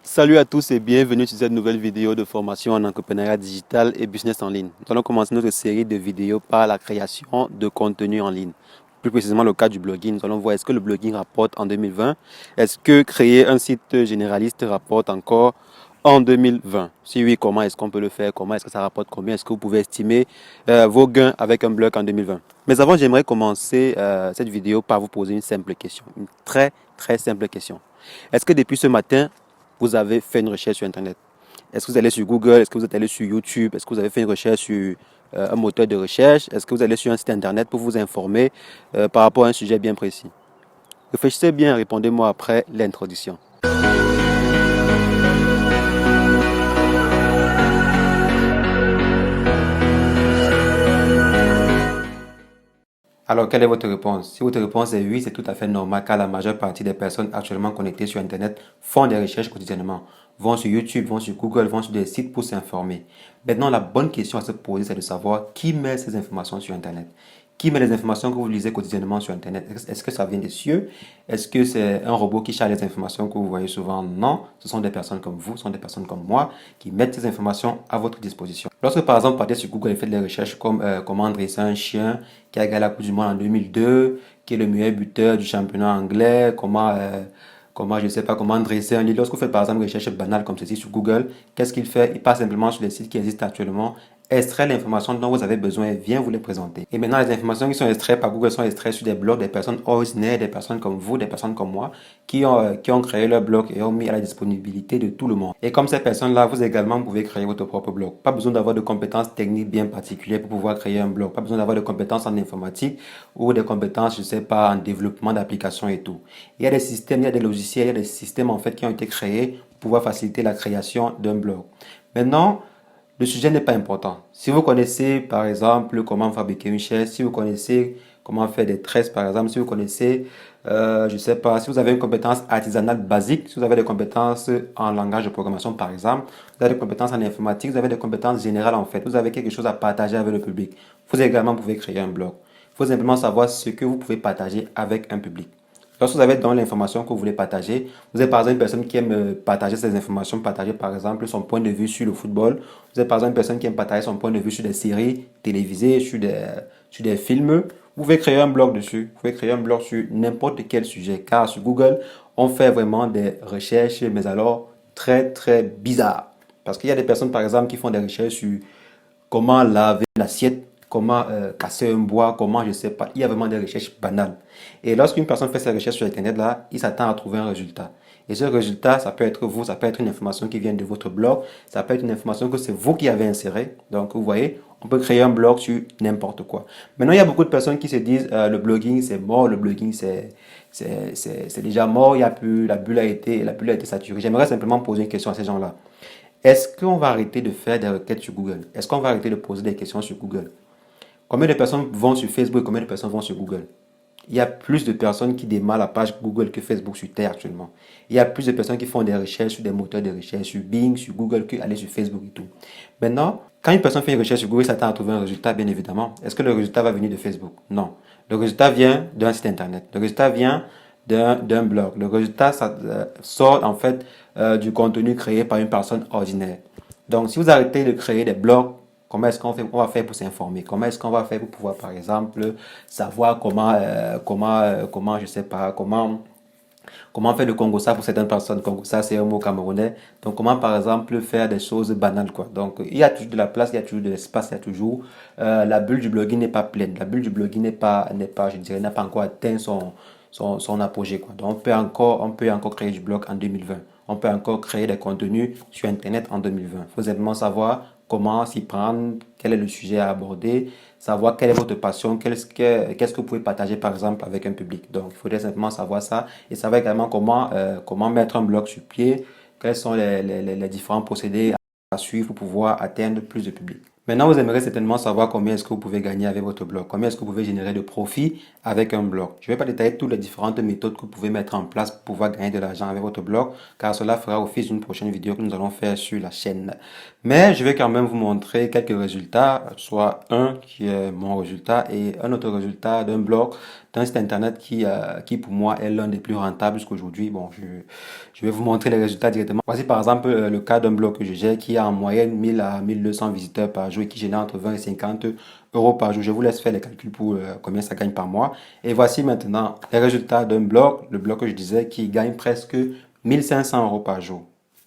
Salut à tous et bienvenue sur cette nouvelle vidéo de formation en entrepreneuriat digital et business en ligne. Nous allons commencer notre série de vidéos par la création de contenu en ligne. Plus précisément le cas du blogging. Nous allons voir est-ce que le blogging rapporte en 2020. Est-ce que créer un site généraliste rapporte encore en 2020? Si oui, comment est-ce qu'on peut le faire? Comment est-ce que ça rapporte? Combien est-ce que vous pouvez estimer vos gains avec un blog en 2020? Mais avant, j'aimerais commencer cette vidéo par vous poser une simple question. Une très simple question. Est-ce que depuis ce matin, vous avez fait une recherche sur Internet? Est-ce que vous allez sur Google? Est-ce que vous êtes allé sur YouTube? Est-ce que vous avez fait une recherche sur un moteur de recherche? Est-ce que vous allez sur un site Internet pour vous informer par rapport à un sujet bien précis? Réfléchissez bien, répondez-moi après l'introduction. Alors, quelle est votre réponse? Si votre réponse est oui, c'est tout à fait normal car la majeure partie des personnes actuellement connectées sur Internet font des recherches quotidiennement, vont sur YouTube, vont sur Google, vont sur des sites pour s'informer. Maintenant, la bonne question à se poser, c'est de savoir qui met ces informations sur Internet. Qui met les informations que vous lisez quotidiennement sur Internet? Est-ce que ça vient des cieux? Est-ce que c'est un robot qui charge les informations que vous voyez souvent? Non, ce sont des personnes comme vous, ce sont des personnes comme moi qui mettent ces informations à votre disposition. Lorsque par exemple, vous partez sur Google et faites des recherches comme comment dresser un chien qui a gagné la Coupe du Monde en 2002, qui est le meilleur buteur du championnat anglais, je sais pas, comment dresser un lit. Lorsque vous faites par exemple une recherche banale comme ceci sur Google, qu'est-ce qu'il fait? Il passe simplement sur les sites qui existent actuellement, extrait l'information dont vous avez besoin et vient vous les présenter. Et maintenant, les informations qui sont extraites par Google sont extraites sur des blogs des personnes ordinaires, des personnes comme vous, des personnes comme moi, qui ont créé leur blog et ont mis à la disponibilité de tout le monde. Et comme ces personnes-là, vous également pouvez créer votre propre blog. Pas besoin d'avoir de compétences techniques bien particulières pour pouvoir créer un blog. Pas besoin d'avoir de compétences en informatique ou des compétences, je sais pas, en développement d'applications et tout. Il y a des systèmes, il y a des logiciels, il y a des systèmes en fait qui ont été créés pour pouvoir faciliter la création d'un blog. Maintenant, le sujet n'est pas important. Si vous connaissez, par exemple, comment fabriquer une chaise, si vous connaissez comment faire des tresses, par exemple, si vous connaissez, je ne sais pas, si vous avez une compétence artisanale basique, si vous avez des compétences en langage de programmation, par exemple, vous avez des compétences en informatique, vous avez des compétences générales, en fait, vous avez quelque chose à partager avec le public, vous également pouvez créer un blog. Il faut simplement savoir ce que vous pouvez partager avec un public. Lorsque vous avez dans l'information que vous voulez partager, vous êtes par exemple une personne qui aime partager ces informations, partager par exemple son point de vue sur le football. Vous êtes par exemple une personne qui aime partager son point de vue sur des séries télévisées, sur des films. Vous pouvez créer un blog dessus. Vous pouvez créer un blog sur n'importe quel sujet. Car sur Google, on fait vraiment des recherches, mais alors très bizarres. Parce qu'il y a des personnes par exemple qui font des recherches sur comment laver l'assiette, comment casser un bois, comment je sais pas. Il y a vraiment des recherches banales. Et lorsqu'une personne fait ses recherches sur Internet, là, il s'attend à trouver un résultat. Et ce résultat, ça peut être vous, ça peut être une information qui vient de votre blog, ça peut être une information que c'est vous qui avez insérée. Donc, vous voyez, on peut créer un blog sur n'importe quoi. Maintenant, il y a beaucoup de personnes qui se disent le blogging c'est mort, le blogging c'est déjà mort, il y a plus, la bulle a été saturée. J'aimerais simplement poser une question à ces gens-là. Est-ce qu'on va arrêter de faire des requêtes sur Google? Est-ce qu'on va arrêter de poser des questions sur Google? Combien de personnes vont sur Facebook et combien de personnes vont sur Google? Il y a plus de personnes qui démarrent la page Google que Facebook sur Terre actuellement. Il y a plus de personnes qui font des recherches sur des moteurs de recherche, sur Bing, sur Google, que aller sur Facebook et tout. Maintenant, quand une personne fait une recherche sur Google, il s'attend à trouver un résultat, bien évidemment. Est-ce que le résultat va venir de Facebook? Non. Le résultat vient d'un site internet. Le résultat vient d'un blog. Le résultat sort en fait du contenu créé par une personne ordinaire. Donc, si vous arrêtez de créer des blogs, comment est-ce on va faire pour s'informer? Comment est-ce qu'on va faire pour pouvoir, par exemple, savoir comment, je sais pas, comment faire le Congo-ça pour certaines personnes. Congo-ça, c'est un mot camerounais. Donc, comment, par exemple, faire des choses banales, quoi. Donc, il y a toujours de la place, il y a toujours de l'espace, il y a toujours. La bulle du blogging n'est pas pleine. La bulle du blogging je dirais, n'a pas encore atteint son apogée, quoi. Donc, on peut encore créer du blog en 2020. On peut encore créer des contenus sur Internet en 2020. Il faut simplement savoir comment s'y prendre, quel est le sujet à aborder, savoir quelle est votre passion, qu'est-ce que vous pouvez partager par exemple avec un public. Donc, il faudrait simplement savoir ça et savoir également comment mettre un blog sur pied, quels sont les différents procédés à suivre pour pouvoir atteindre plus de public. Maintenant, vous aimeriez certainement savoir combien est-ce que vous pouvez gagner avec votre blog, combien est-ce que vous pouvez générer de profit avec un blog. Je ne vais pas détailler toutes les différentes méthodes que vous pouvez mettre en place pour pouvoir gagner de l'argent avec votre blog, car cela fera office d'une prochaine vidéo que nous allons faire sur la chaîne. Mais je vais quand même vous montrer quelques résultats, soit un qui est mon résultat et un autre résultat d'un blog, d'un site internet qui pour moi est l'un des plus rentables jusqu'aujourd'hui. Bon, je vais vous montrer les résultats directement. Voici par exemple le cas d'un blog que je gère qui a en moyenne 1000 à 1200 visiteurs par jour et qui génère entre 20 et 50 euros par jour. Je vous laisse faire les calculs pour combien ça gagne par mois. Et voici maintenant les résultats d'un blog, le blog que je disais, qui gagne presque 1500 euros par jour.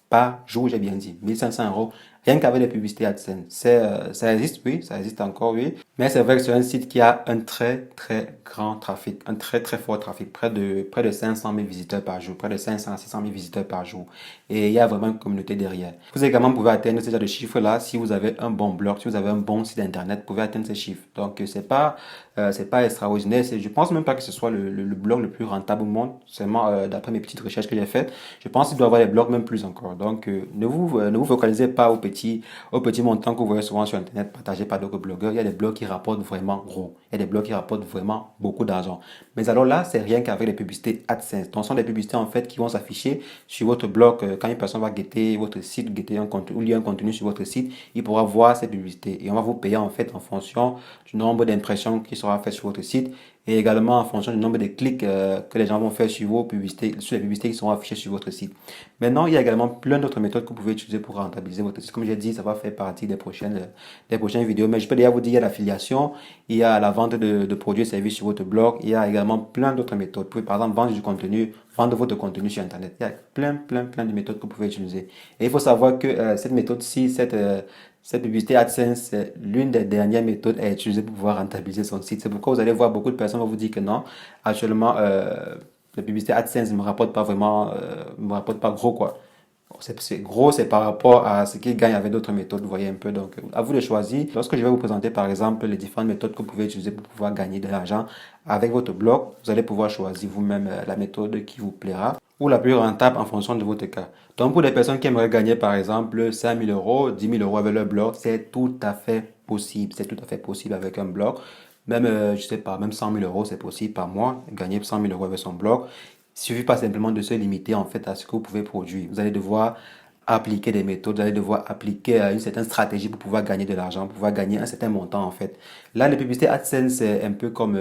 Par jour, j'ai bien dit, 1500 euros. Rien qu'avec les publicités AdSense. Ça existe, oui, ça existe encore, oui. Mais c'est vrai que c'est un site qui a un très, très grand trafic, un très, très fort trafic, près de 500 000 visiteurs par jour, près de 500 à 600 000 visiteurs par jour. Et il y a vraiment une communauté derrière. Vous également pouvez atteindre ce genre de chiffres-là si vous avez un bon blog, si vous avez un bon site internet, vous pouvez atteindre ces chiffres. Donc, c'est pas extraordinaire. Je pense même pas que ce soit le blog le plus rentable au monde. Seulement, d'après mes petites recherches que j'ai faites, je pense qu'il doit y avoir des blogs même plus encore. Donc, ne vous focalisez pas aux petits montants que vous voyez souvent sur Internet partagés par d'autres blogueurs. Il y a des blogs qui rapportent vraiment gros. Il y a des blogs qui rapportent vraiment beaucoup d'argent. Mais alors là, c'est rien qu'avec les publicités AdSense. Donc, ce sont des publicités en fait qui vont s'afficher sur votre blog. Quand une personne va guetter votre site, guetter un contenu, ou lire un contenu sur votre site, il pourra voir ces publicités. Et on va vous payer en fait en fonction du nombre d'impressions qui sera fait sur votre site et également en fonction du nombre de clics que les gens vont faire sur vos publicités, sur les publicités qui seront affichées sur votre site. Maintenant, il y a également plein d'autres méthodes que vous pouvez utiliser pour rentabiliser votre site. Comme j'ai dit, ça va faire partie des prochaines vidéos. Mais je peux déjà vous dire, il y a l'affiliation, il y a la vente de produits et services sur votre blog, il y a également plein d'autres méthodes. Vous pouvez par exemple vendre du contenu, vendre votre contenu sur Internet. Il y a plein de méthodes que vous pouvez utiliser. Et il faut savoir que cette méthode-ci, cette publicité AdSense, c'est l'une des dernières méthodes à utiliser pour pouvoir rentabiliser son site. C'est pourquoi vous allez voir beaucoup de personnes vont vous dire que non, actuellement, la publicité AdSense ne me rapporte pas vraiment, me rapporte pas gros quoi. C'est gros, c'est par rapport à ce qu'ils gagnent avec d'autres méthodes, vous voyez un peu. Donc, à vous de choisir. Lorsque je vais vous présenter, par exemple, les différentes méthodes que vous pouvez utiliser pour pouvoir gagner de l'argent avec votre blog, vous allez pouvoir choisir vous-même la méthode qui vous plaira ou la plus rentable en fonction de votre cas. Donc, pour les personnes qui aimeraient gagner, par exemple, 5 000 euros, 10 000 euros avec leur blog, c'est tout à fait possible. C'est tout à fait possible avec un blog. Même, je sais pas, même 100 000 euros, c'est possible par mois, gagner 100 000 euros avec son blog. Il suffit pas simplement de se limiter en fait à ce que vous pouvez produire. Vous allez devoir appliquer des méthodes, vous allez devoir appliquer une certaine stratégie pour pouvoir gagner de l'argent, pour pouvoir gagner un certain montant en fait. Là, les publicités AdSense, c'est un peu comme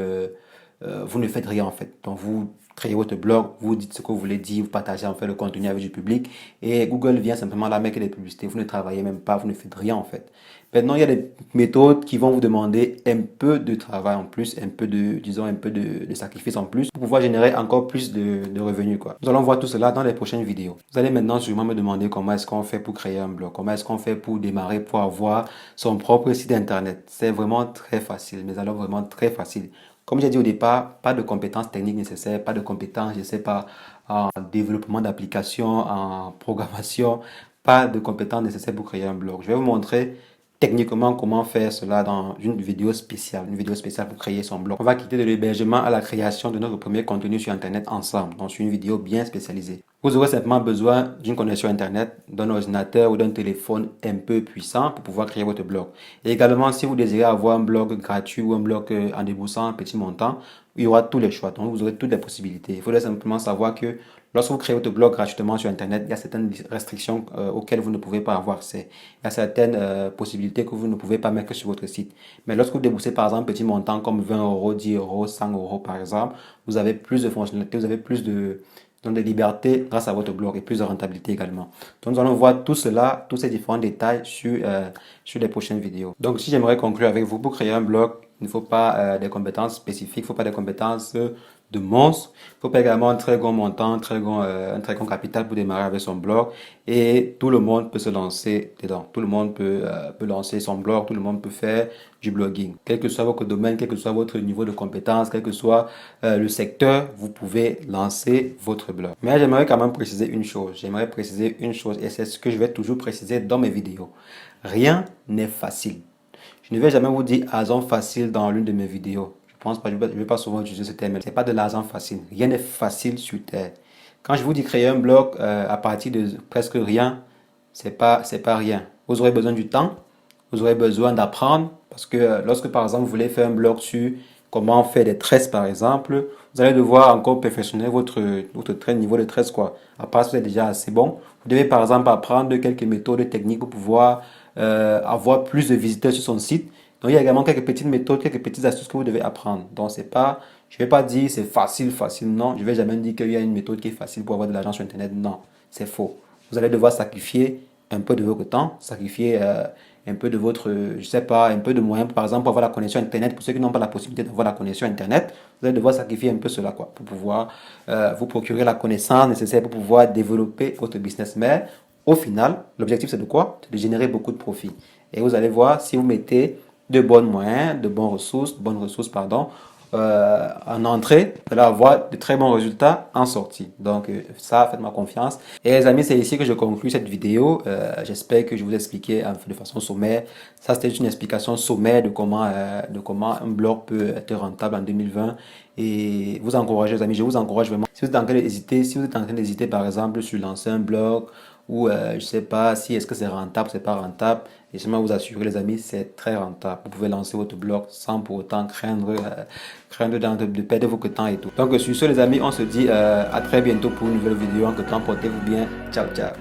vous ne faites rien en fait. Donc vous créez votre blog, vous dites ce que vous voulez dire, vous partagez en fait le contenu avec du public et Google vient simplement là mettre des publicités. Vous ne travaillez même pas, vous ne faites rien en fait. Maintenant, il y a des méthodes qui vont vous demander un peu de travail en plus, un peu disons, un peu de sacrifice en plus pour pouvoir générer encore plus de revenus, quoi. Nous allons voir tout cela dans les prochaines vidéos. Vous allez maintenant sûrement me demander comment est-ce qu'on fait pour créer un blog, comment est-ce qu'on fait pour démarrer, pour avoir son propre site internet. C'est vraiment très facile, mais alors vraiment très facile. Comme j'ai dit au départ, pas de compétences techniques nécessaires, pas de compétences, je sais pas, en développement d'applications, en programmation, pas de compétences nécessaires pour créer un blog. Je vais vous montrer techniquement comment faire cela dans une vidéo spéciale pour créer son blog. On va quitter de l'hébergement à la création de notre premier contenu sur Internet ensemble, donc sur une vidéo bien spécialisée. Vous aurez simplement besoin d'une connexion Internet, d'un ordinateur ou d'un téléphone un peu puissant pour pouvoir créer votre blog. Et également, si vous désirez avoir un blog gratuit ou un blog en déboursant un petit montant, il y aura tous les choix, donc vous aurez toutes les possibilités. Il faudrait simplement savoir que lorsque vous créez votre blog gratuitement sur Internet, il y a certaines restrictions auxquelles vous ne pouvez pas avoir accès. Il y a certaines possibilités que vous ne pouvez pas mettre sur votre site. Mais lorsque vous déboursez par exemple un petit montant comme 20 euros, 10 euros, 100 euros par exemple, vous avez plus de fonctionnalités, vous avez plus de liberté grâce à votre blog et plus de rentabilité également. Donc nous allons voir tout cela, tous ces différents détails sur les prochaines vidéos. Donc si j'aimerais conclure avec vous, pour créer un blog, il ne faut pas des compétences spécifiques, il ne faut pas des compétences de monstre. Il faut pas également un très grand montant, un très grand capital pour démarrer avec son blog. Et tout le monde peut se lancer dedans. Tout le monde peut lancer son blog, tout le monde peut faire du blogging. Quel que soit votre domaine, quel que soit votre niveau de compétence, quel que soit le secteur, vous pouvez lancer votre blog. Mais j'aimerais quand même préciser une chose. J'aimerais préciser une chose et c'est ce que je vais toujours préciser dans mes vidéos. Rien n'est facile. Je ne vais jamais vous dire argent facile dans l'une de mes vidéos. Je pense pas, je vais pas souvent utiliser ce terme. C'est pas de l'argent facile. Rien n'est facile sur terre. Quand je vous dis créer un blog à partir de presque rien, c'est pas rien. Vous aurez besoin du temps, vous aurez besoin d'apprendre parce que lorsque par exemple vous voulez faire un blog sur comment faire des tresses par exemple, vous allez devoir encore perfectionner votre niveau de tresse quoi. À part si vous êtes déjà assez bon, vous devez par exemple apprendre quelques méthodes techniques pour pouvoir avoir plus de visiteurs sur son site. Donc il y a également quelques petites méthodes, quelques petites astuces que vous devez apprendre. Donc c'est pas, je vais pas dire c'est facile, facile, non. Je vais jamais dire qu'il y a une méthode qui est facile pour avoir de l'argent sur Internet. Non, c'est faux. Vous allez devoir sacrifier un peu de votre temps, sacrifier un peu de votre, je sais pas, un peu de moyens, par exemple, pour avoir la connexion Internet. Pour ceux qui n'ont pas la possibilité d'avoir la connexion Internet, vous allez devoir sacrifier un peu cela, quoi, pour pouvoir vous procurer la connaissance nécessaire pour pouvoir développer votre business. Mais au final, l'objectif, c'est de quoi? C'est de générer beaucoup de profit. Et vous allez voir, si vous mettez de bons moyens, de bonnes ressources, pardon, en entrée, vous allez avoir de très bons résultats en sortie. Donc ça, faites-moi confiance. Et les amis, c'est ici que je conclue cette vidéo. J'espère que je vous ai expliqué de façon sommaire. Ça, c'était une explication sommaire de comment un blog peut être rentable en 2020. Et vous encouragez, les amis, je vous encourage vraiment. Si vous êtes en train d'hésiter, si vous êtes en train d'hésiter, par exemple, sur lancer un blog, ou je sais pas si est-ce que c'est rentable, c'est pas rentable. Et je vais vous assurer les amis, c'est très rentable. Vous pouvez lancer votre blog sans pour autant craindre de perdre votre temps et tout. Donc sur ce les amis, on se dit à très bientôt pour une nouvelle vidéo. En tout temps, portez-vous bien. Ciao, ciao.